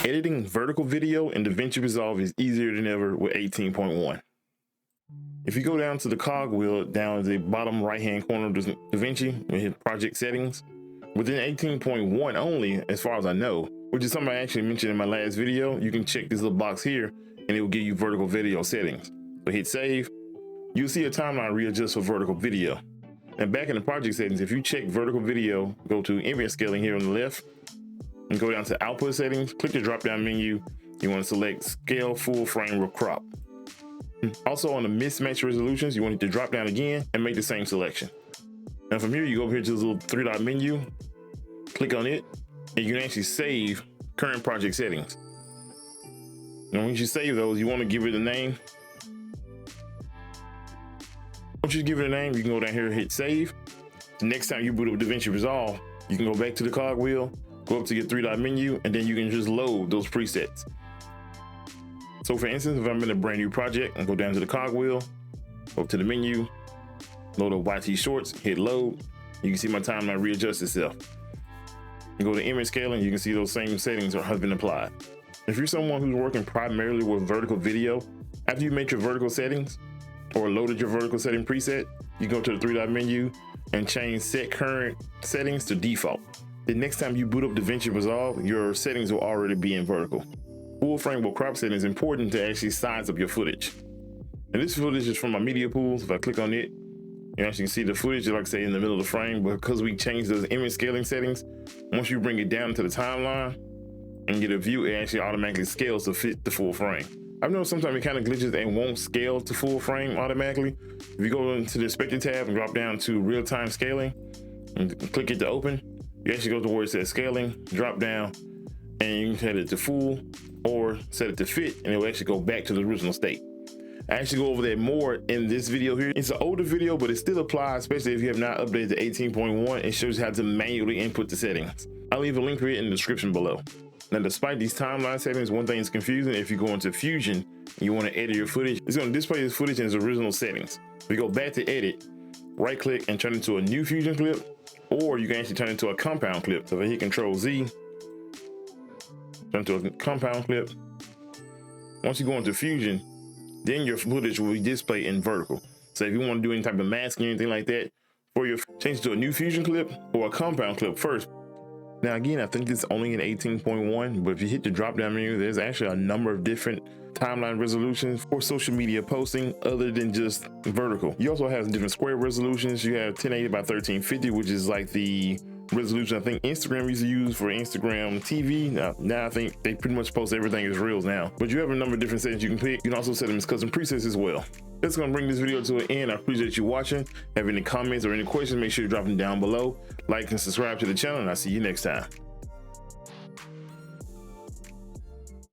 Editing vertical video in DaVinci Resolve is easier than ever with 18.1. If you go down to the cog wheel down at the bottom right hand corner of DaVinci and hit project settings, within 18.1 only, as far as I know, which is something I actually mentioned in my last video, you can check this little box here and it will give you vertical video settings. So hit save, you'll see a timeline readjust for vertical video. And back in the project settings, if you check vertical video, go to image scaling here on the left, and go down to output settings, click the drop down menu. You want to select scale full frame with crop. Also on the mismatch resolutions, you want to drop down again and make the same selection. Now from here, you go over here to this little 3-dot menu, click on it, and you can actually save current project settings. Now once you save those, you want to give it a name. Once you give it a name, you can go down here and hit save. The next time you boot up DaVinci Resolve, you can go back to the cog wheel, go up to your 3-dot menu, and then you can just load those presets. So for instance, if I'm in a brand new project and go down to the cog wheel, go up to the menu, load up YT shorts, hit load, you can see my timeline readjust itself. You go to image scaling, you can see those same settings have been applied. If you're someone who's working primarily with vertical video, after you make your vertical settings or loaded your vertical setting preset, you go to the 3-dot menu and change set current settings to default. The next time you boot up DaVinci Resolve, your settings will already be in vertical. Full frame with crop setting is important to actually size up your footage. And this footage is from my media pools. If I click on it, you actually see the footage, like I say, in the middle of the frame. But because we changed those image scaling settings, once you bring it down to the timeline and get a view, it actually automatically scales to fit the full frame. I've noticed sometimes it kind of glitches and won't scale to full frame automatically. If you go into the inspector tab and drop down to real-time scaling and click it to open, you actually go to where it says scaling, drop down, and you can set it to full or set it to fit, and it will actually go back to the original state. I actually go over that more in this video here. It's an older video, but it still applies, especially if you have not updated to 18.1. It shows you how to manually input the settings. I'll leave a link for it in the description below. Now, despite these timeline settings, one thing is confusing. If you go into Fusion and you want to edit your footage, it's going to display this footage in its original settings. If you go back to edit, right click and turn it into a new Fusion clip, or you can actually turn it into a compound clip. So if I hit Control Z, turn it to a compound clip. Once you go into Fusion, then your footage will be displayed in vertical. So if you want to do any type of masking or anything like that, for your change it to a new Fusion clip or a compound clip first. Now again, I think this is only in 18.1, but if you hit the drop down menu, there's actually a number of different timeline resolutions for social media posting other than just vertical. You also have different square resolutions. You have 1080 by 1350, which is like the resolution I think Instagram used to use for Instagram TV. Now I think they pretty much post everything as reels now, but you have a number of different settings you can pick. You can also set them as custom presets as well. That's going to bring this video to an end. I appreciate you watching. Have any comments or any questions, make sure you drop them down below. Like and subscribe to the channel, and I'll see you next time.